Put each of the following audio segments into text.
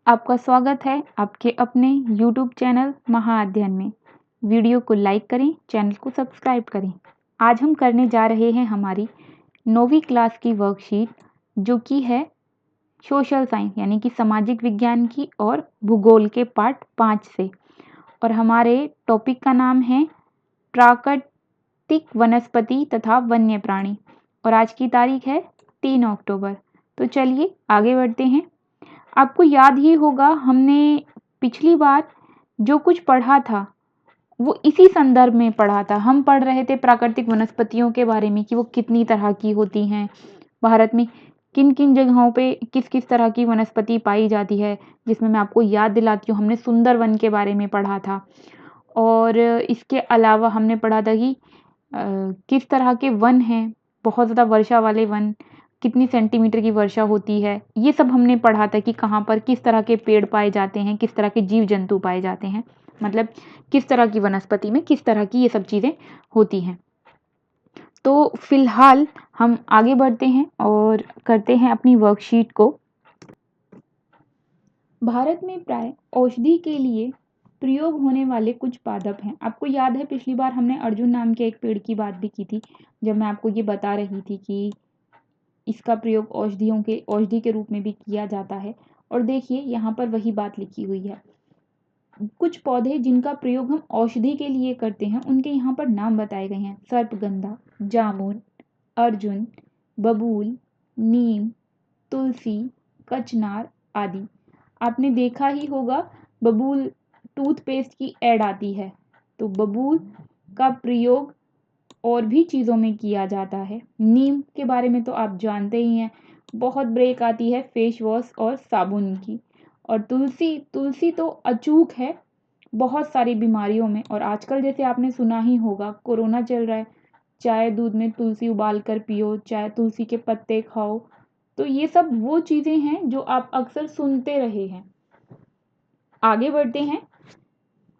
आपका स्वागत है आपके अपने YouTube चैनल महाअध्ययन में। वीडियो को लाइक करें, चैनल को सब्सक्राइब करें। आज हम करने जा रहे हैं हमारी 9वीं क्लास की वर्कशीट, जो कि है सोशल साइंस यानी कि सामाजिक विज्ञान की और भूगोल के पार्ट 5 से। और हमारे टॉपिक का नाम है प्राकृतिक वनस्पति तथा वन्य प्राणी, और आज की तारीख है 3 अक्टूबर। तो चलिए आगे बढ़ते हैं। आपको याद ही होगा, हमने पिछली बार जो कुछ पढ़ा था वो इसी संदर्भ में पढ़ा था। हम पढ़ रहे थे प्राकृतिक वनस्पतियों के बारे में कि वो कितनी तरह की होती हैं, भारत में किन किन जगहों पे किस किस तरह की वनस्पति पाई जाती है। जिसमें मैं आपको याद दिलाती हूँ, हमने सुंदरवन के बारे में पढ़ा था, और इसके अलावा हमने पढ़ा था कि किस तरह के वन हैं, बहुत ज़्यादा वर्षा वाले वन, कितनी सेंटीमीटर की वर्षा होती है, ये सब हमने पढ़ा था कि कहाँ पर किस तरह के पेड़ पाए जाते हैं, किस तरह के जीव जंतु पाए जाते हैं, मतलब किस तरह की वनस्पति में किस तरह की ये सब चीज़ें होती हैं। तो फिलहाल हम आगे बढ़ते हैं और करते हैं अपनी वर्कशीट को। भारत में प्राय औषधि के लिए प्रयोग होने वाले कुछ पादप हैं। आपको याद है पिछली बार हमने अर्जुन नाम के एक पेड़ की बात भी की थी, जब मैं आपको ये बता रही थी कि इसका प्रयोग औषधि के रूप में भी किया जाता है। और देखिए यहाँ पर वही बात लिखी हुई है। कुछ पौधे जिनका प्रयोग हम औषधि के लिए करते हैं उनके यहाँ पर नाम बताए गए हैं। सर्पगंधा, जामुन, अर्जुन, बबूल, नीम, तुलसी, कचनार आदि। आपने देखा ही होगा, बबूल टूथपेस्ट की ऐड आती है, तो बबूल का प्रयोग और भी चीज़ों में किया जाता है। नीम के बारे में तो आप जानते ही हैं, बहुत ब्रेक आती है फेस वॉश और साबुन की। और तुलसी तो अचूक है बहुत सारी बीमारियों में। और आजकल जैसे आपने सुना ही होगा, कोरोना चल रहा है, चाय दूध में तुलसी उबाल कर पियो, चाहे तुलसी के पत्ते खाओ। तो ये सब वो चीज़ें हैं जो आप अक्सर सुनते रहे हैं। आगे बढ़ते हैं।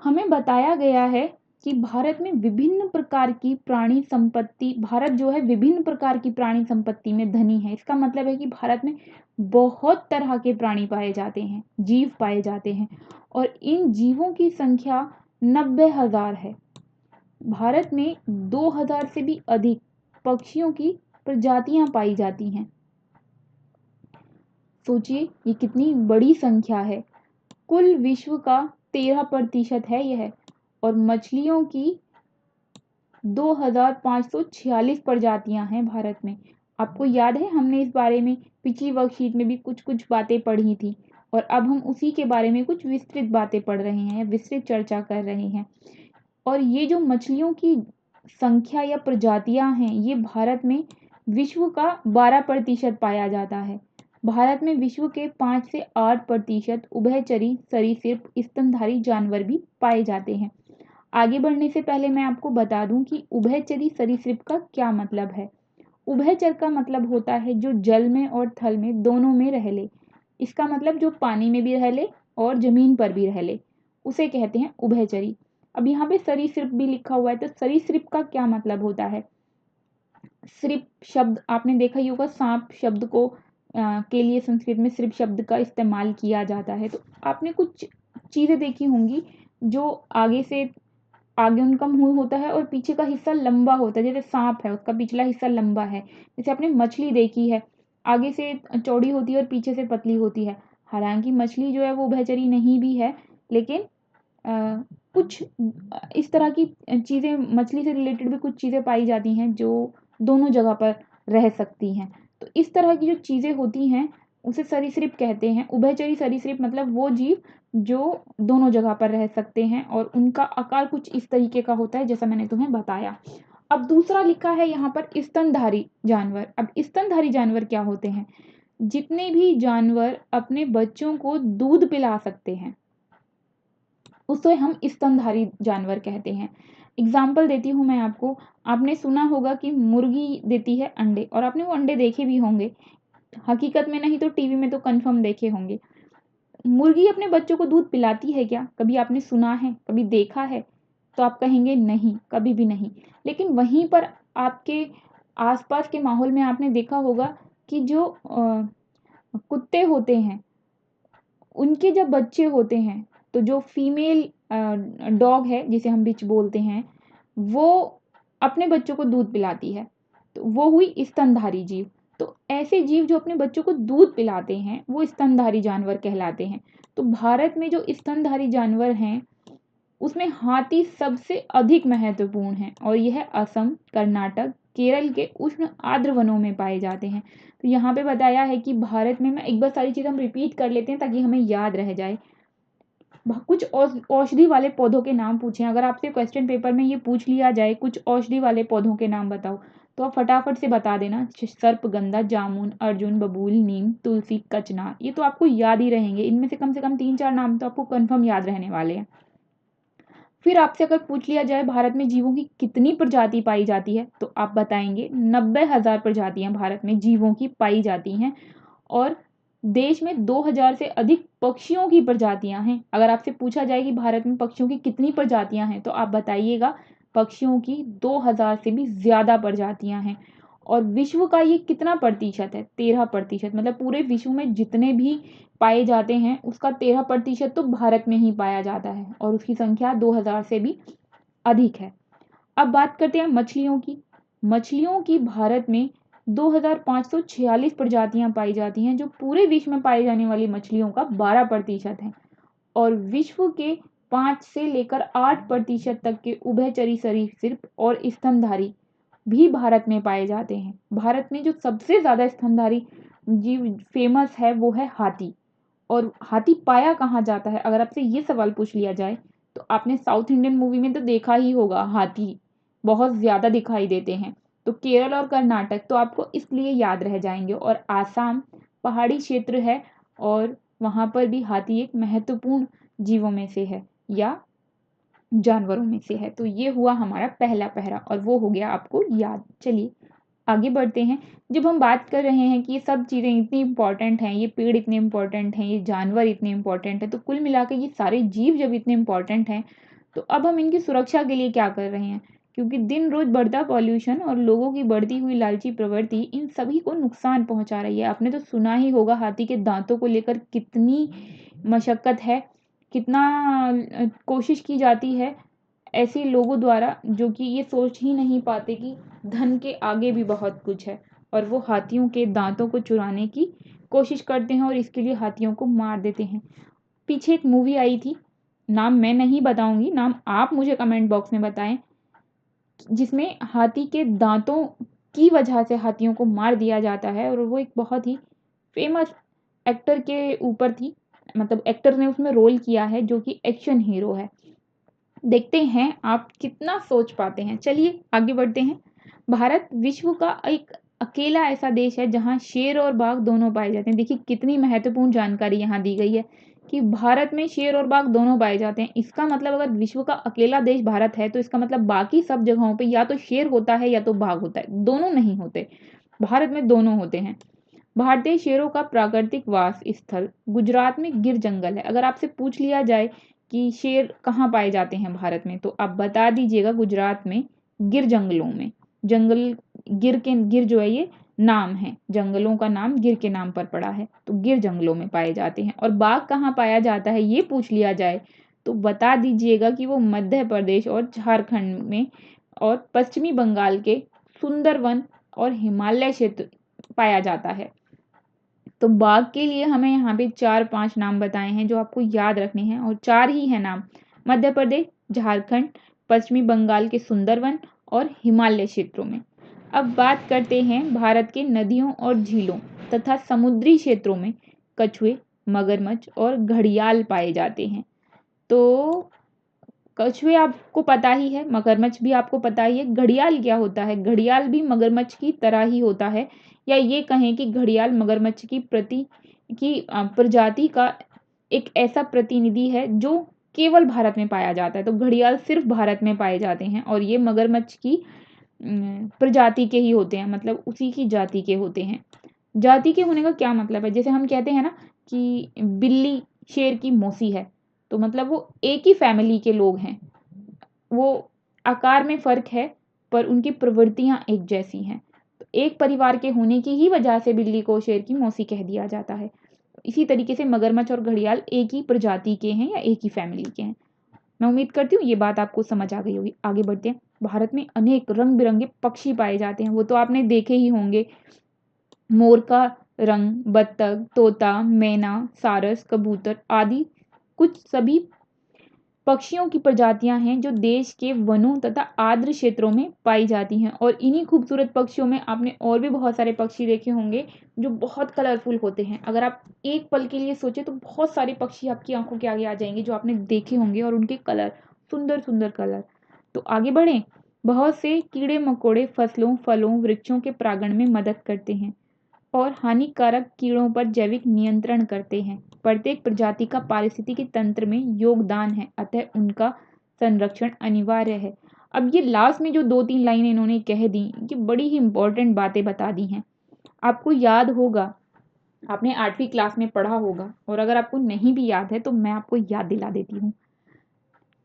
हमें बताया गया है कि भारत में विभिन्न प्रकार की प्राणी संपत्ति, भारत जो है विभिन्न प्रकार की प्राणी संपत्ति में धनी है। इसका मतलब है कि भारत में बहुत तरह के प्राणी पाए जाते हैं, जीव पाए जाते हैं, और इन जीवों की संख्या 90,000 है। भारत में 2,000 से भी अधिक पक्षियों की प्रजातियां पाई जाती हैं। सोचिए ये कितनी बड़ी संख्या है। कुल विश्व का 13% है यह, और मछलियों की 2,546 प्रजातियां हैं भारत में। आपको याद है हमने इस बारे में पिछली वर्कशीट में भी कुछ कुछ बातें पढ़ी थी, और अब हम उसी के बारे में कुछ विस्तृत बातें पढ़ रहे हैं, विस्तृत चर्चा कर रहे हैं। और ये जो मछलियों की संख्या या प्रजातियां हैं, ये भारत में विश्व का 12% पाया जाता है। भारत में विश्व के 5 से 8% उभयचरी सरीसृप स्तनधारी जानवर भी पाए जाते हैं। आगे बढ़ने से पहले मैं आपको बता दूं कि उभयचरी सरीसृप का क्या मतलब है। उभयचर का मतलब होता है जो जल में और थल में दोनों में रह ले। इसका मतलब जो पानी में भी रह ले और जमीन पर भी रह ले, उसे कहते हैं उभयचरी। अब यहाँ पे सरीसृप भी लिखा हुआ है, तो सरीसृप का क्या मतलब होता है। सृप शब्द आपने देखा ही होगा, सांप शब्द को के लिए संस्कृत में सृप शब्द का इस्तेमाल किया जाता है। तो आपने कुछ चीज़ें देखी होंगी जो आगे उनका मुंह होता है और पीछे का हिस्सा लंबा होता है। जैसे सांप है, उसका पिछला हिस्सा लंबा है। जैसे आपने मछली देखी है, आगे से चौड़ी होती है और पीछे से पतली होती है। हालांकि मछली जो है वो उभयचरी नहीं भी है, लेकिन कुछ इस तरह की चीज़ें, मछली से रिलेटेड भी कुछ चीज़ें पाई जाती हैं जो दोनों जगह पर रह सकती हैं। तो इस तरह की जो चीज़ें होती हैं उसे सरीसृप कहते हैं। उभयचरी सरीसृप मतलब वो जीव जो दोनों जगह पर रह सकते हैं, और उनका आकार कुछ इस तरीके का होता है जैसा मैंने तुम्हें बताया। अब दूसरा लिखा है यहाँ पर स्तनधारी जानवर। अब स्तनधारी जानवर क्या होते हैं। जितने भी जानवर अपने बच्चों को दूध पिला सकते हैं उसे हम स्तनधारी जानवर कहते हैं। एग्जाम्पल देती हूँ मैं आपको। आपने सुना होगा कि मुर्गी देती है अंडे, और आपने वो अंडे देखे भी होंगे, हकीकत में नहीं तो टीवी में तो कंफर्म देखे होंगे। मुर्गी अपने बच्चों को दूध पिलाती है क्या, कभी आपने सुना है, कभी देखा है? तो आप कहेंगे नहीं, कभी भी नहीं। लेकिन वहीं पर आपके आसपास के माहौल में आपने देखा होगा कि जो कुत्ते होते हैं उनके जब बच्चे होते हैं तो जो फीमेल डॉग है जिसे हम बिच बोलते हैं, वो अपने बच्चों को दूध पिलाती है, तो वो हुई स्तनधारी जीव। तो ऐसे जीव जो अपने बच्चों को दूध पिलाते हैं वो स्तनधारी जानवर कहलाते हैं। तो भारत में जो स्तनधारी जानवर हैं उसमें हाथी सबसे अधिक महत्वपूर्ण है और यह असम, कर्नाटक, केरल के उष्ण आर्द्र वनों में पाए जाते हैं। तो यहाँ पे बताया है कि भारत में, मैं एक बार सारी चीज़ हम रिपीट कर लेते हैं ताकि हमें याद रह जाए। कुछ औषधि वाले पौधों के नाम पूछे, अगर आपसे क्वेश्चन पेपर में ये पूछ लिया जाए कुछ औषधि वाले पौधों के नाम बताओ, तो आप फटाफट से बता देना, सर्पगंधा, जामुन, अर्जुन, बबूल, नीम, तुलसी, कचना। ये तो आपको याद ही रहेंगे, इनमें से कम 3-4 नाम तो आपको कन्फर्म याद रहने वाले हैं। फिर आपसे अगर पूछ लिया जाए भारत में जीवों की कितनी प्रजाति पाई जाती है, तो आप बताएंगे 90,000 प्रजातियां भारत में जीवों की पाई जाती हैं और देश में 2000 से अधिक पक्षियों की प्रजातियां हैं। अगर आपसे पूछा जाए कि भारत में पक्षियों की कितनी प्रजातियां हैं, तो आप बताइएगा पक्षियों की 2000 से भी ज़्यादा प्रजातियां हैं। और विश्व का ये कितना प्रतिशत है? 13%। मतलब पूरे विश्व में जितने भी पाए जाते हैं उसका 13% तो भारत में ही पाया जाता है और उसकी संख्या 2000 से भी अधिक है। अब बात करते हैं मछलियों की। मछलियों की भारत में 2546 प्रजातियां पाई जाती हैं, जो पूरे विश्व में पाई जाने वाली मछलियों का 12% है। और विश्व के 5 से लेकर 8% तक के उभयचरी सरीसृप और स्तनधारी भी भारत में पाए जाते हैं। भारत में जो सबसे ज़्यादा स्तनधारी जीव फेमस है वो है हाथी। और हाथी पाया कहाँ जाता है? अगर आपसे ये सवाल पूछ लिया जाए तो आपने साउथ इंडियन मूवी में तो देखा ही होगा, हाथी बहुत ज़्यादा दिखाई देते हैं। तो केरल और कर्नाटक तो आपको इसलिए याद रह जाएंगे। और आसाम पहाड़ी क्षेत्र है और वहाँ पर भी हाथी एक महत्वपूर्ण जीवों में से है या जानवरों में से है। तो ये हुआ हमारा पहला पहरा और वो हो गया आपको याद। चलिए आगे बढ़ते हैं। जब हम बात कर रहे हैं कि ये सब चीज़ें इतनी इंपॉर्टेंट हैं, ये पेड़ इतने इंपॉर्टेंट हैं, ये जानवर इतने इंपॉर्टेंट हैं, तो कुल मिला के ये सारे जीव जब इतने इंपॉर्टेंट हैं, तो अब हम इनकी सुरक्षा के लिए क्या कर रहे हैं? क्योंकि दिन रोज बढ़ता पॉल्यूशन और लोगों की बढ़ती हुई लालची प्रवृत्ति इन सभी को नुकसान पहुंचा रही है। आपने तो सुना ही होगा हाथी के दांतों को लेकर कितनी मशक्कत है, कितना कोशिश की जाती है ऐसे लोगों द्वारा जो कि ये सोच ही नहीं पाते कि धन के आगे भी बहुत कुछ है, और वो हाथियों के दांतों को चुराने की कोशिश करते हैं और इसके लिए हाथियों को मार देते हैं। पीछे एक मूवी आई थी, नाम मैं नहीं बताऊंगी, नाम आप मुझे कमेंट बॉक्स में बताएं, जिसमें हाथी के दांतों की वजह से हाथियों को मार दिया जाता है और वो एक बहुत ही फेमस एक्टर के ऊपर थी। मतलब एक्टर ने उसमें रोल किया है जो कि एक्शन हीरो है। देखते हैं आप कितना सोच पाते हैं। चलिए आगे बढ़ते हैं। भारत विश्व का एक अकेला ऐसा देश है जहां शेर और बाघ दोनों पाए जाते हैं। देखिए कितनी महत्वपूर्ण जानकारी यहाँ दी गई है कि भारत में शेर और बाघ दोनों पाए जाते हैं। इसका मतलब अगर विश्व का अकेला देश भारत है तो इसका मतलब बाकी सब जगहों पे या तो शेर होता है या तो बाघ होता है, दोनों नहीं होते। भारत में दोनों होते हैं। भारतीय शेरों का प्राकृतिक वास स्थल गुजरात में गिर जंगल है। अगर आपसे पूछ लिया जाए कि शेर कहाँ पाए जाते हैं भारत में, तो आप बता दीजिएगा गुजरात में गिर जंगलों में। जंगल गिर जो है ये नाम है, जंगलों का नाम गिर के नाम पर पड़ा है, तो गिर जंगलों में पाए जाते हैं। और बाघ कहाँ पाया जाता है ये पूछ लिया जाए तो बता दीजिएगा कि वो मध्य प्रदेश और झारखंड में और पश्चिमी बंगाल के सुंदरवन और हिमालय क्षेत्र पाया जाता है। तो बाघ के लिए हमें यहाँ पे 4-5 नाम बताए हैं जो आपको याद रखने हैं, और 4 ही है नाम, मध्य प्रदेश, झारखंड, पश्चिमी बंगाल के सुंदरवन और हिमालय क्षेत्रों में। अब बात करते हैं भारत के नदियों और झीलों तथा समुद्री क्षेत्रों में कछुए, मगरमच्छ और घड़ियाल पाए जाते हैं। तो कछुए आपको पता ही है, मगरमच्छ भी आपको पता ही है। घड़ियाल क्या होता है? घड़ियाल भी मगरमच्छ की तरह ही होता है, या ये कहें कि घड़ियाल मगरमच्छ की प्रजाति का एक ऐसा प्रतिनिधि है जो केवल भारत में पाया जाता है। तो घड़ियाल सिर्फ भारत में पाए जाते हैं और ये मगरमच्छ की प्रजाति के ही होते हैं, मतलब उसी की जाति के होते हैं। जाति के होने का क्या मतलब है? जैसे हम कहते हैं ना कि बिल्ली शेर की मौसी है, तो मतलब वो एक ही फैमिली के लोग हैं। वो आकार में फ़र्क है पर उनकी प्रवृत्तियाँ एक जैसी हैं। तो एक परिवार के होने की ही वजह से बिल्ली को शेर की मौसी कह दिया जाता है। इसी तरीके से मगरमच्छ और घड़ियाल एक ही प्रजाति के हैं या एक ही फैमिली के हैं। मैं उम्मीद करती हूँ ये बात आपको समझ आ गई होगी। आगे बढ़ते हैं। भारत में अनेक रंग बिरंगे पक्षी पाए जाते हैं, वो तो आपने देखे ही होंगे। मोर का रंग, बत्तख, तोता, मैना, सारस, कबूतर आदि कुछ सभी पक्षियों की प्रजातियां हैं जो देश के वनों तथा आर्द्र क्षेत्रों में पाई जाती हैं। और इन्हीं खूबसूरत पक्षियों में आपने और भी बहुत सारे पक्षी देखे होंगे जो बहुत कलरफुल होते हैं। अगर आप एक पल के लिए सोचे तो बहुत सारे पक्षी आपकी आंखों के आगे आ जाएंगे जो आपने देखे होंगे, और उनके कलर, सुंदर सुंदर कलर। तो आगे बढ़ें। बहुत से कीड़े मकोड़े फसलों, फलों, वृक्षों के परागण में मदद करते हैं और हानिकारक कीड़ों पर जैविक नियंत्रण करते हैं। प्रत्येक प्रजाति का पारिस्थितिकी तंत्र में योगदान है, अतः उनका संरक्षण अनिवार्य है। अब ये लास्ट में जो 2-3 लाइनें इन्होंने कह दी, ये बड़ी ही इंपॉर्टेंट बातें बता दी हैं। आपको याद होगा, आपने 8वीं क्लास में पढ़ा होगा, और अगर आपको नहीं भी याद है तो मैं आपको याद दिला देती हूँ।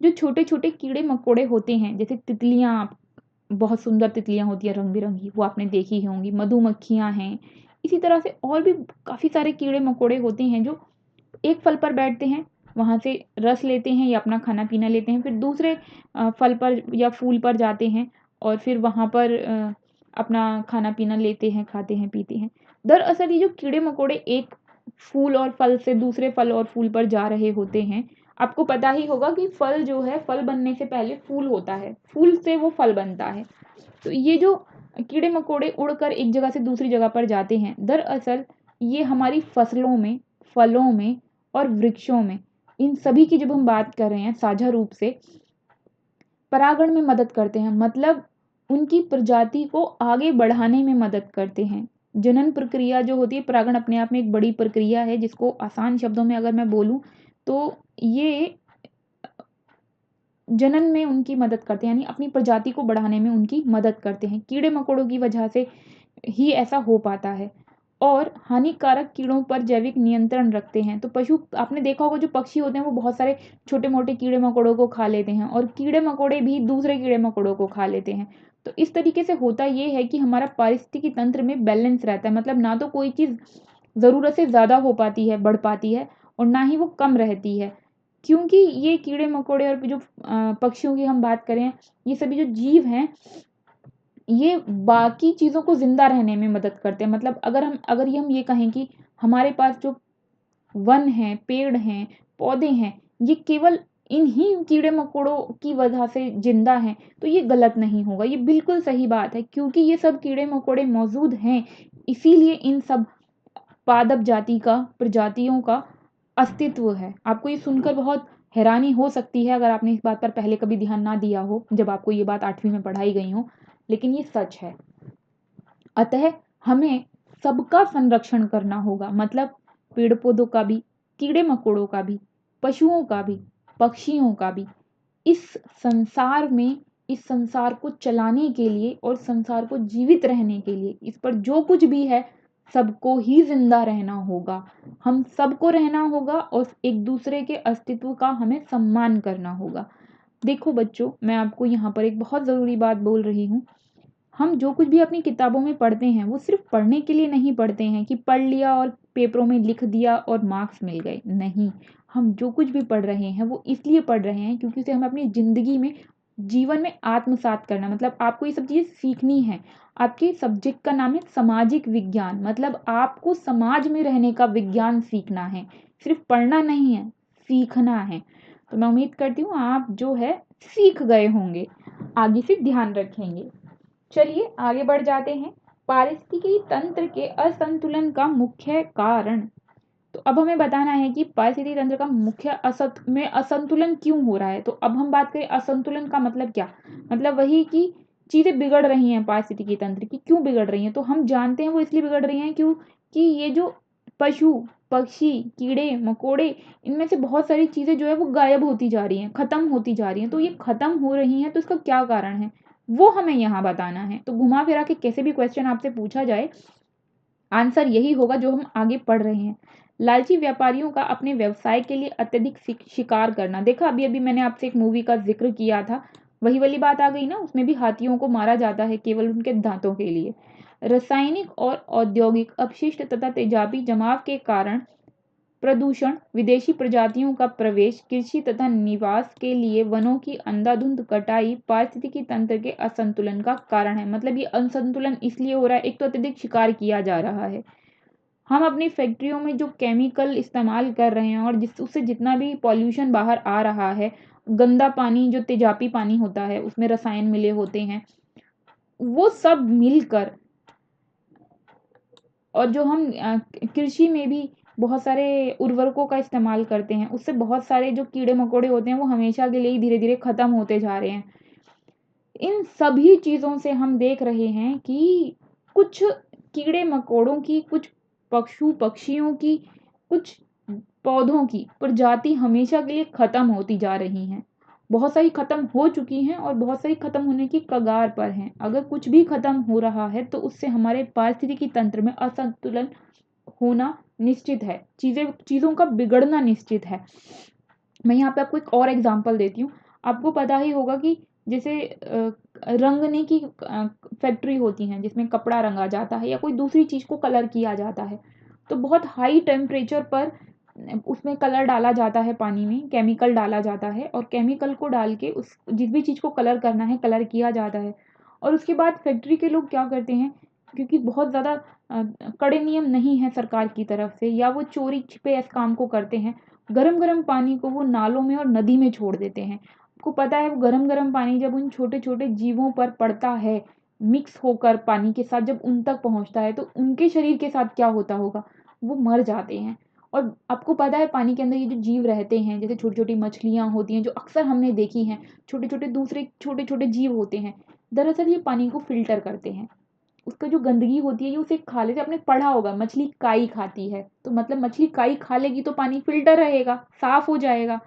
जो छोटे छोटे कीड़े मकोड़े होते हैं, जैसे तितलियाँ, बहुत सुंदर तितलियाँ होती हैं रंग बिरंगी, वो आपने देखी ही होंगी। मधुमक्खियाँ हैं, इसी तरह से और भी काफ़ी सारे कीड़े मकोड़े होते हैं जो एक फल पर बैठते हैं, वहाँ से रस लेते हैं या अपना खाना पीना लेते हैं, फिर दूसरे फल पर या फूल पर जाते हैं और फिर वहाँ पर अपना खाना पीना लेते हैं, खाते हैं, पीते हैं। दरअसल ये जो कीड़े मकोड़े एक फूल और फल से दूसरे फल और फूल पर जा रहे होते हैं, आपको पता ही होगा कि फल जो है, फल बनने से पहले फूल होता है, फूल से वो फल बनता है। तो ये जो कीड़े मकोड़े उड़कर एक जगह से दूसरी जगह पर जाते हैं, दरअसल ये हमारी फसलों में, फलों में और वृक्षों में, इन सभी की जब हम बात कर रहे हैं साझा रूप से, परागण में मदद करते हैं। मतलब उनकी प्रजाति को आगे बढ़ाने में मदद करते हैं। जनन प्रक्रिया जो होती है, परागण अपने आप में एक बड़ी प्रक्रिया है, जिसको आसान शब्दों में अगर मैं बोलूँ तो ये जनन में उनकी मदद करते हैं, यानी अपनी प्रजाति को बढ़ाने में उनकी मदद करते हैं। कीड़े मकोड़ों की वजह से ही ऐसा हो पाता है। और हानिकारक कीड़ों पर जैविक नियंत्रण रखते हैं। तो पशु, आपने देखा होगा जो पक्षी होते हैं वो बहुत सारे छोटे मोटे कीड़े मकोड़ों को खा लेते हैं, और कीड़े मकोड़े भी दूसरे कीड़े मकोड़ों को खा लेते हैं। तो इस तरीके से होता ये है कि हमारा पारिस्थितिकी तंत्र में बैलेंस रहता है। मतलब ना तो कोई चीज़ ज़रूरत से ज़्यादा हो पाती है, बढ़ पाती है, और ना ही वो कम रहती है। क्योंकि ये कीड़े मकोड़े और जो पक्षियों की हम बात करें, ये सभी जो जीव हैं, ये बाकी चीज़ों को ज़िंदा रहने में मदद करते हैं। मतलब अगर ये कहें कि हमारे पास जो वन हैं, पेड़ हैं, पौधे हैं, ये केवल इन्हीं कीड़े मकोड़ों की वजह से जिंदा हैं, तो ये गलत नहीं होगा, ये बिल्कुल सही बात है। क्योंकि ये सब कीड़े मकोड़े मौजूद हैं, इसीलिए इन सब पादप जाति का, प्रजातियों का अस्तित्व है। आपको ये सुनकर बहुत हैरानी हो सकती है अगर आपने इस बात पर पहले कभी ध्यान ना दिया हो, जब आपको ये बात 8वीं में पढ़ाई गई हो, लेकिन ये सच है। अतः हमें सबका संरक्षण करना होगा। मतलब पेड़ पौधों का भी, कीड़े मकोड़ों का भी, पशुओं का भी, पक्षियों का भी। इस संसार में, इस संसार को चलाने के लिए और संसार को जीवित रहने के लिए, इस पर जो कुछ भी है सबको ही जिंदा रहना होगा। हम सबको रहना होगा और एक दूसरे के अस्तित्व का हमें सम्मान करना होगा। देखो बच्चों, मैं आपको यहाँ पर एक बहुत ज़रूरी बात बोल रही हूँ। हम जो कुछ भी अपनी किताबों में पढ़ते हैं वो सिर्फ पढ़ने के लिए नहीं पढ़ते हैं कि पढ़ लिया और पेपरों में लिख दिया और मार्क्स मिल गए। नहीं, हम जो कुछ भी पढ़ रहे हैं वो इसलिए पढ़ रहे हैं क्योंकि उसे हमें अपनी ज़िंदगी में, जीवन में आत्मसात करना। मतलब आपको ये सब चीज़ें सीखनी है। आपके सब्जेक्ट का नाम है सामाजिक विज्ञान। मतलब आपको समाज में रहने का विज्ञान सीखना है, सिर्फ पढ़ना नहीं है, सीखना है। तो मैं उम्मीद करती हूँ आप जो है सीख गए होंगे, आगे से ध्यान रखेंगे। चलिए आगे बढ़ जाते हैं। पारिस्थितिकी तंत्र के असंतुलन का मुख्य कारण। तो अब हमें बताना है कि पारिस्थितिकी तंत्र का मुख्य असंतुलन क्यों हो रहा है। तो अब हम बात करें असंतुलन का मतलब क्या। मतलब वही कि चीज़ें बिगड़ रही हैं पारिस्थितिकी तंत्र की। क्यों बिगड़ रही हैं, तो हम जानते हैं वो इसलिए बिगड़ रही हैं क्योंकि ये जो पशु, पक्षी, कीड़े मकोड़े, इनमें से बहुत सारी चीज़ें जो है वो गायब होती जा रही हैं, ख़त्म होती जा रही हैं। तो ये ख़त्म हो रही हैं, तो इसका क्या कारण है वो हमें यहाँ बताना है। तो घुमा फिरा के कैसे भी क्वेश्चन आपसे पूछा जाए, आंसर यही होगा जो हम आगे पढ़ रहे हैं। लालची व्यापारियों का अपने व्यवसाय के लिए अत्यधिक शिकार करना। देखा, अभी अभी मैंने आपसे एक मूवी का जिक्र किया था, वही वाली बात आ गई ना। उसमें भी हाथियों को मारा जाता है केवल उनके दांतों के लिए। रासायनिक और औद्योगिक अपशिष्ट तथा तेजाबी जमाव के कारण प्रदूषण, विदेशी प्रजातियों का प्रवेश, कृषि तथा निवास के लिए वनों की अंधाधुंध कटाई पारिस्थितिकी तंत्र के असंतुलन का कारण है। मतलब ये असंतुलन इसलिए हो रहा है, एक तो अत्यधिक शिकार किया जा रहा है, हम अपनी फैक्ट्रियों में जो केमिकल इस्तेमाल कर रहे हैं और उससे जितना भी पॉल्यूशन बाहर आ रहा है, गंदा पानी जो तेजाबी पानी होता है उसमें रसायन मिले होते हैं, वो सब मिलकर, और जो हम कृषि में भी बहुत सारे उर्वरकों का इस्तेमाल करते हैं, उससे बहुत सारे जो कीड़े मकोड़े होते हैं वो हमेशा के लिए ही धीरे धीरे खत्म होते जा रहे हैं। इन सभी चीज़ों से हम देख रहे हैं कि कुछ कीड़े मकोड़ों की, कुछ पशु पक्षियों की, कुछ पौधों की प्रजाति हमेशा के लिए खत्म होती जा रही हैं। बहुत सारी खत्म हो चुकी हैं और बहुत सारी खत्म होने की कगार पर हैं। अगर कुछ भी खत्म हो रहा है तो उससे हमारे पारिस्थितिकी तंत्र में असंतुलन होना निश्चित है, चीज़ों का बिगड़ना निश्चित है। मैं यहाँ पे आपको एक और एग्जांपल देती हूँ। आपको पता ही होगा कि जैसे रंगने की फैक्ट्री होती हैं जिसमें कपड़ा रंगा जाता है या कोई दूसरी चीज़ को कलर किया जाता है, तो बहुत हाई टेम्परेचर पर उसमें कलर डाला जाता है, पानी में केमिकल डाला जाता है और केमिकल को डाल के उस जिस भी चीज़ को कलर करना है कलर किया जाता है। और उसके बाद फैक्ट्री के लोग क्या करते हैं, क्योंकि बहुत ज़्यादा कड़े नियम नहीं है सरकार की तरफ से, या वो चोरी छिपे इस काम को करते हैं, गरम गरम पानी को वो नालों में और नदी में छोड़ देते हैं। आपको पता है वो गरम गरम पानी जब उन छोटे छोटे जीवों पर पड़ता है, मिक्स होकर पानी के साथ जब उन तक पहुंचता है, तो उनके शरीर के साथ क्या होता होगा, वो मर जाते हैं। और आपको पता है पानी के अंदर ये जो जीव रहते हैं, जैसे छोटी छोटी मछलियां होती हैं जो अक्सर हमने देखी हैं, छोटे छोटे दूसरे छोटे छोटे जीव होते हैं, दरअसल ये पानी को फिल्टर करते हैं। उसका जो गंदगी होती है ये उसे खा लेते, आपने पढ़ा होगा मछली काई खाती है, तो मतलब मछली काई खा लेगी तो पानी फिल्टर रहेगा, साफ हो जाएगा।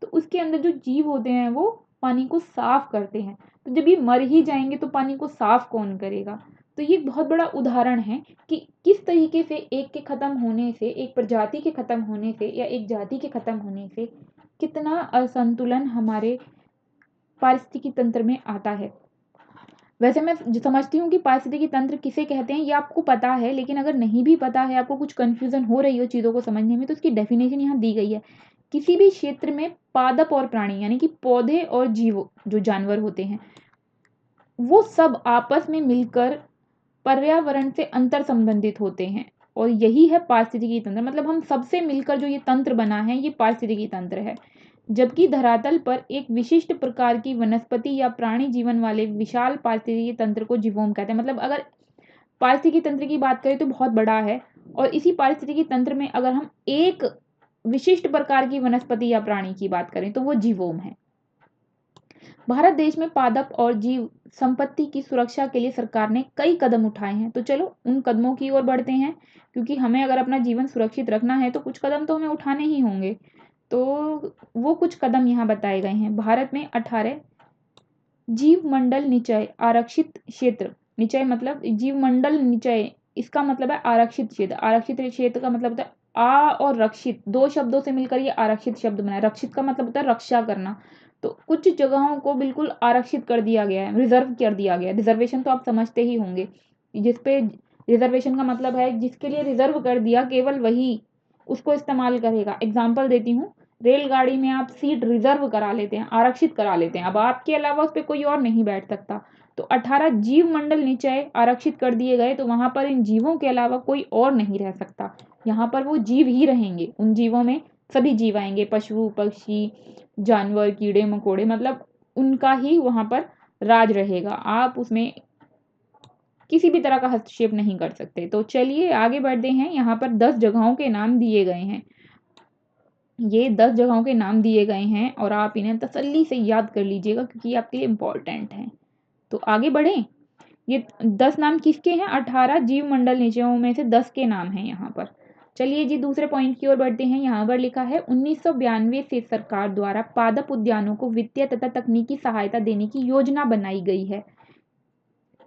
तो उसके अंदर जो जीव होते हैं वो पानी को साफ करते हैं। तो जब ये मर ही जाएंगे तो पानी को साफ कौन करेगा। तो ये बहुत बड़ा उदाहरण है कि किस तरीके से एक के खत्म होने से, एक प्रजाति के खत्म होने से या एक जाति के खत्म होने से कितना असंतुलन हमारे पारिस्थितिकी तंत्र में आता है। वैसे मैं समझती हूँ कि पारिस्थितिकी तंत्र किसे कहते हैं ये आपको पता है, लेकिन अगर नहीं भी पता है, आपको कुछ कन्फ्यूजन हो रही हो चीज़ों को समझने में, तो उसकी डेफिनेशन यहाँ दी गई है। किसी भी क्षेत्र में पादप और प्राणी यानी कि पौधे और जीव जो जानवर होते हैं, वो सब आपस में मिलकर पर्यावरण से अंतर संबंधित होते हैं, और यही है पारिस्थितिकी तंत्र। मतलब हम सबसे मिलकर जो ये तंत्र बना है ये पारिस्थितिकी तंत्र है। जबकि धरातल पर एक विशिष्ट प्रकार की वनस्पति या प्राणी जीवन वाले विशाल पारिस्थितिकी तंत्र को जीवोम कहते हैं। मतलब अगर पारिस्थितिकी तंत्र की बात करें तो बहुत बड़ा है, और इसी पारिस्थितिकी तंत्र में अगर हम एक विशिष्ट प्रकार की वनस्पति या प्राणी की बात करें तो वो जीवोम है। भारत देश में पादप और जीव संपत्ति की सुरक्षा के लिए सरकार ने कई कदम उठाए हैं। तो चलो उन कदमों की ओर बढ़ते हैं, क्योंकि हमें अगर अपना जीवन सुरक्षित रखना है तो कुछ कदम तो हमें उठाने ही होंगे। तो वो कुछ कदम यहाँ बताए गए हैं। भारत में 18 जीव मंडल निचय आरक्षित क्षेत्र, निचय मतलब जीव मंडल निचय, इसका मतलब है आरक्षित क्षेत्र। आरक्षित क्षेत्र का मतलब होता है आ और रक्षित, दो शब्दों से मिलकर ये आरक्षित शब्द बना है। रक्षित का मतलब होता है रक्षा करना। तो कुछ जगहों को बिल्कुल आरक्षित कर दिया गया है, रिजर्व कर दिया गया है। रिजर्वेशन तो आप समझते ही होंगे, जिसपे रिजर्वेशन का मतलब है जिसके लिए रिजर्व कर दिया केवल वही उसको इस्तेमाल करेगा। एग्जाम्पल देती हूँ, रेलगाड़ी में आप सीट रिजर्व करा लेते हैं, आरक्षित करा लेते हैं, अब आपके अलावा उस पर कोई और नहीं बैठ सकता। तो 18 जीव मंडल निचय आरक्षित कर दिए गए, तो वहां पर इन जीवों के अलावा कोई और नहीं रह सकता। यहाँ पर वो जीव ही रहेंगे, उन जीवों में सभी जीव आएंगे, पशु पक्षी जानवर कीड़े मकोड़े, मतलब उनका ही वहां पर राज रहेगा। आप उसमें किसी भी तरह का हस्तक्षेप नहीं कर सकते। तो चलिए आगे बढ़ते हैं। यहाँ पर 10 जगहों के नाम दिए गए हैं। ये 10 जगहों के नाम दिए गए हैं और आप इन्हें तसल्ली से याद कर लीजिएगा क्योंकि ये आपके लिए इम्पोर्टेंट हैं। तो आगे बढ़ें। ये 10 नाम किसके हैं? 18 जीव मंडल निचयों में से 10 के नाम हैं यहाँ पर। चलिए जी दूसरे पॉइंट की ओर बढ़ते हैं। यहाँ पर लिखा है 1992 से सरकार द्वारा पादप उद्यानों को वित्तीय तथा तकनीकी सहायता देने की योजना बनाई गई है।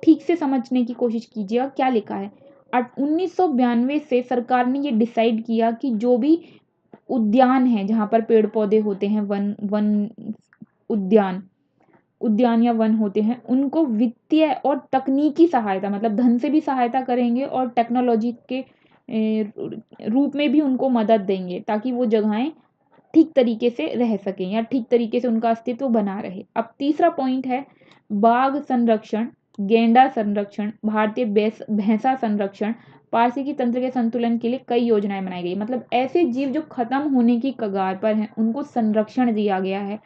ठीक से समझने की कोशिश कीजिएगा क्या लिखा है। 1992 से सरकार ने ये डिसाइड किया कि जो भी उद्यान है जहाँ पर पेड़ पौधे होते हैं, वन वन उद्यान उद्यान या वन होते हैं, उनको वित्तीय और तकनीकी सहायता मतलब धन से भी सहायता करेंगे और टेक्नोलॉजी के रूप में भी उनको मदद देंगे ताकि वो जगहें ठीक तरीके से रह सकें या ठीक तरीके से उनका अस्तित्व बना रहे। अब तीसरा पॉइंट है बाघ संरक्षण, गेंडा संरक्षण, भारतीय भैंसा संरक्षण, पारिस्थितिकी तंत्र के संतुलन के लिए कई योजनाएं बनाई गई। मतलब ऐसे जीव जो खत्म होने की कगार पर हैं उनको संरक्षण दिया गया है।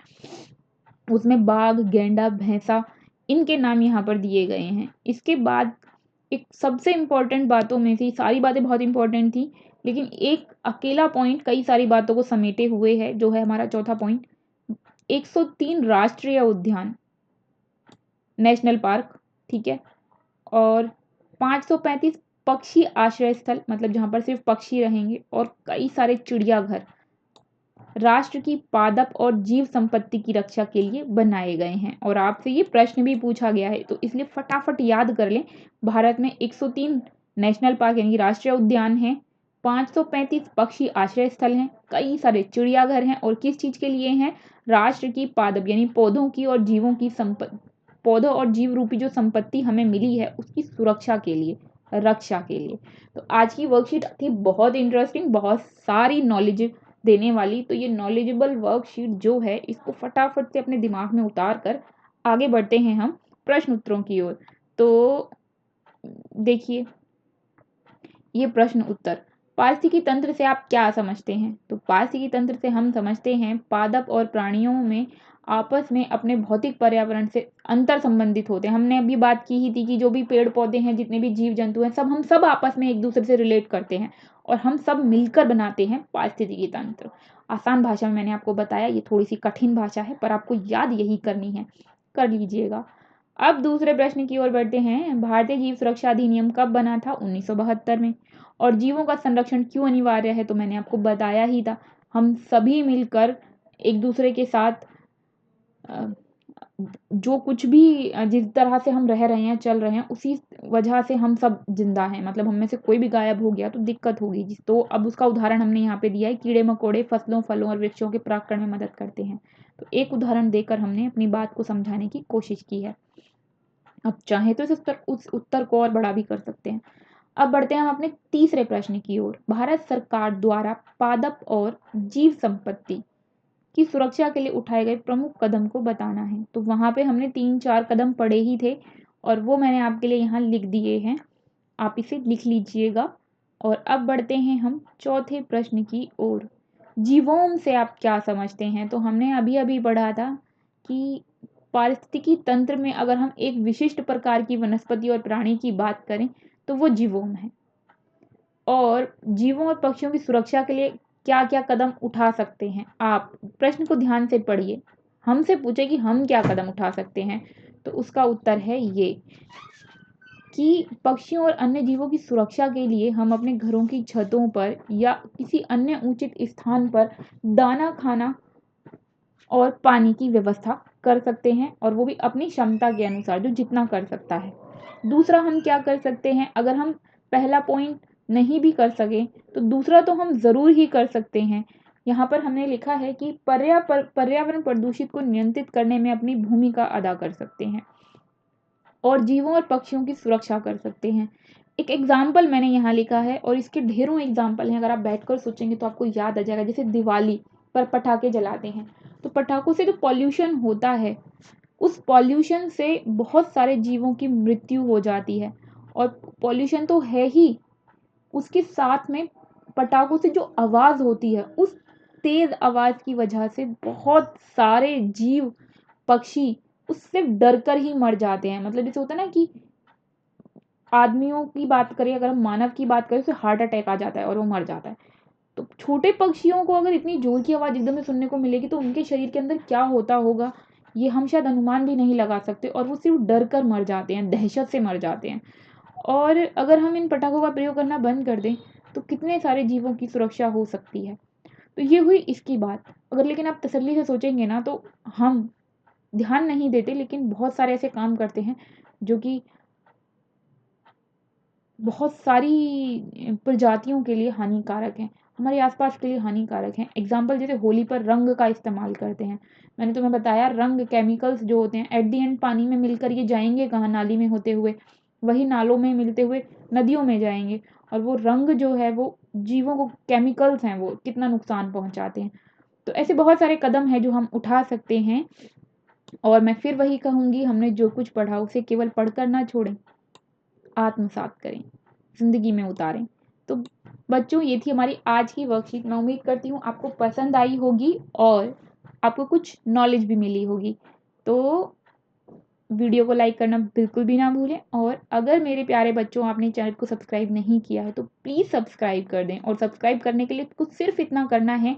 उसमें बाघ, गेंडा, भैंसा इनके नाम यहाँ पर दिए गए हैं। इसके बाद एक सबसे इम्पोर्टेंट बातों में से, सारी बातें बहुत इंपॉर्टेंट थी लेकिन एक अकेला पॉइंट कई सारी बातों को समेटे हुए है, जो है हमारा चौथा पॉइंट, 103 राष्ट्रीय उद्यान, नेशनल पार्क, ठीक है, और 535 पक्षी आश्रय स्थल, मतलब जहां पर सिर्फ पक्षी रहेंगे, और कई सारे चिड़ियाघर राष्ट्र की पादप और जीव संपत्ति की रक्षा के लिए बनाए गए हैं। और आपसे ये प्रश्न भी पूछा गया है तो इसलिए फटाफट याद कर लें। भारत में 103 नेशनल पार्क यानी राष्ट्रीय उद्यान हैं, 535 पक्षी आश्रय स्थल हैं, कई सारे चिड़ियाघर हैं, और किस चीज के लिए हैं? राष्ट्र की पादप यानी पौधों की और जीवों की पौधों और जीव रूपी जो संपत्ति हमें मिली है उसकी सुरक्षा के लिए, रक्षा के लिए। तो आज की वर्कशीट थी बहुत इंटरेस्टिंग, बहुत सारी नॉलेज देने वाली। तो ये नॉलेजेबल वर्कशीट जो है इसको फटाफट से अपने दिमाग में उतार कर आगे बढ़ते हैं हम प्रश्न उत्तरों की ओर। तो देखिए ये प्रश्न उत्तर, पारिस्थितिकी तंत्र से आप क्या समझते हैं? तो पारिस्थितिकी तंत्र से हम समझते हैं पादप और प्राणियों में आपस में अपने भौतिक पर्यावरण से अंतर संबंधित होते हैं। हमने अभी बात की ही थी कि जो भी पेड़ पौधे हैं, जितने भी जीव जंतु हैं, हम सब आपस में एक दूसरे से रिलेट करते हैं और हम सब मिलकर बनाते हैं पारिस्थितिकी तंत्र। आसान भाषा में मैंने आपको बताया, ये थोड़ी सी कठिन भाषा है पर आपको याद यही करनी है, कर लीजिएगा। अब दूसरे प्रश्न की ओर बढ़ते हैं। भारतीय जीव सुरक्षा अधिनियम कब बना था? 1972 में। और जीवों का संरक्षण क्यों अनिवार्य है? तो मैंने आपको बताया ही था, हम सभी मिलकर एक दूसरे के साथ जो कुछ भी जिस तरह से हम रह रहे हैं, चल रहे हैं, उसी वजह से हम सब जिंदा हैं। मतलब हम में से कोई भी गायब हो गया तो दिक्कत होगी। तो अब उसका उदाहरण हमने यहाँ पे दिया है, कीड़े मकोड़े फसलों, फलों और वृक्षों के परागकण में मदद करते हैं। तो एक उदाहरण देकर हमने अपनी बात को समझाने की कोशिश की है। अब चाहे तो उस उत्तर को और बड़ा भी कर सकते हैं। अब बढ़ते हैं हम अपने तीसरे प्रश्न की ओर। भारत सरकार द्वारा पादप और जीव संपत्ति की सुरक्षा के लिए उठाए गए प्रमुख कदम को बताना है। तो वहां पे हमने 3-4 कदम पढ़े ही थे और वो मैंने आपके लिए यहाँ लिख दिए हैं, आप इसे लिख लीजिएगा। और अब बढ़ते हैं हम चौथे प्रश्न की ओर। जीवोम से आप क्या समझते हैं? तो हमने अभी अभी पढ़ा था कि पारिस्थितिकी तंत्र में अगर हम एक विशिष्ट प्रकार की वनस्पति और प्राणी की बात करें तो वो जीवोम है। और जीवों और पक्षियों की सुरक्षा के लिए क्या क्या कदम उठा सकते हैं? आप प्रश्न को ध्यान से पढ़िए, हमसे पूछे कि हम क्या कदम उठा सकते हैं, तो उसका उत्तर है ये कि पक्षियों और अन्य जीवों की सुरक्षा के लिए हम अपने घरों की छतों पर या किसी अन्य उचित स्थान पर दाना, खाना और पानी की व्यवस्था कर सकते हैं, और वो भी अपनी क्षमता के अनुसार, जो जितना कर सकता है। दूसरा हम क्या कर सकते हैं? अगर हम पहला पॉइंट नहीं भी कर सके तो दूसरा तो हम जरूर ही कर सकते हैं। यहाँ पर हमने लिखा है कि पर्यावरण प्रदूषित को नियंत्रित करने में अपनी भूमिका अदा कर सकते हैं और जीवों और पक्षियों की सुरक्षा कर सकते हैं। एक एग्जाम्पल मैंने यहाँ लिखा है और इसके ढेरों एग्जाम्पल हैं, अगर आप बैठकर सोचेंगे तो आपको याद आ जाएगा। जैसे दिवाली पर पटाखे जलाते हैं तो पटाखों से जो पॉल्यूशन होता है, उस पॉल्यूशन से बहुत सारे जीवों की मृत्यु हो जाती है। और पॉल्यूशन तो है ही, उसके साथ में पटाखों से जो आवाज होती है, उस तेज आवाज की वजह से बहुत सारे जीव, पक्षी उससे डर कर ही मर जाते हैं। मतलब जैसे होता है ना कि आदमियों की बात करें, अगर हम मानव की बात करें, उसे हार्ट अटैक आ जाता है और वो मर जाता है। तो छोटे पक्षियों को अगर इतनी जोर की आवाज एकदम से सुनने को मिलेगी तो उनके शरीर के अंदर क्या होता होगा, ये हम शायद अनुमान भी नहीं लगा सकते, और वो सिर्फ डर कर मर जाते हैं, दहशत से मर जाते हैं। और अगर हम इन पटाखों का प्रयोग करना बंद कर दें तो कितने सारे जीवों की सुरक्षा हो सकती है। तो ये हुई इसकी बात। अगर लेकिन आप तसल्ली से सोचेंगे ना तो हम ध्यान नहीं देते, लेकिन बहुत सारे ऐसे काम करते हैं जो कि बहुत सारी प्रजातियों के लिए हानिकारक हैं, हमारे आसपास के लिए हानिकारक हैं। एग्जाम्पल जैसे होली पर रंग का इस्तेमाल करते हैं। मैंने तुम्हें बताया, रंग केमिकल्स जो होते हैं एट दी एंड पानी में मिलकर ये जाएंगे कहाँ? नाली में होते हुए, वही नालों में मिलते हुए नदियों में जाएंगे, और वो रंग जो है वो जीवों को, केमिकल्स हैं वो कितना नुकसान पहुंचाते हैं। तो ऐसे बहुत सारे कदम हैं जो हम उठा सकते हैं। और मैं फिर वही कहूँगी, हमने जो कुछ पढ़ा उसे केवल पढ़कर ना छोड़ें, आत्मसात करें, ज़िंदगी में उतारें। तो बच्चों, ये थी हमारी आज की वर्कशीट। मैं उम्मीद करती हूँ आपको पसंद आई होगी और आपको कुछ नॉलेज भी मिली होगी। तो वीडियो को लाइक करना बिल्कुल भी ना भूलें, और अगर मेरे प्यारे बच्चों आपने चैनल को सब्सक्राइब नहीं किया है तो प्लीज़ सब्सक्राइब कर दें। और सब्सक्राइब करने के लिए कुछ सिर्फ इतना करना है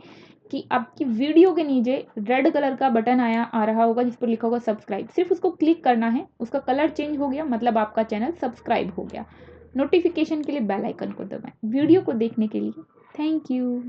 कि आपकी वीडियो के नीचे रेड कलर का बटन आ रहा होगा जिस पर लिखा होगा सब्सक्राइब, सिर्फ उसको क्लिक करना है। उसका कलर चेंज हो गया मतलब आपका चैनल सब्सक्राइब हो गया। नोटिफिकेशन के लिए बेल आइकन को दबाएं। वीडियो को देखने के लिए थैंक यू।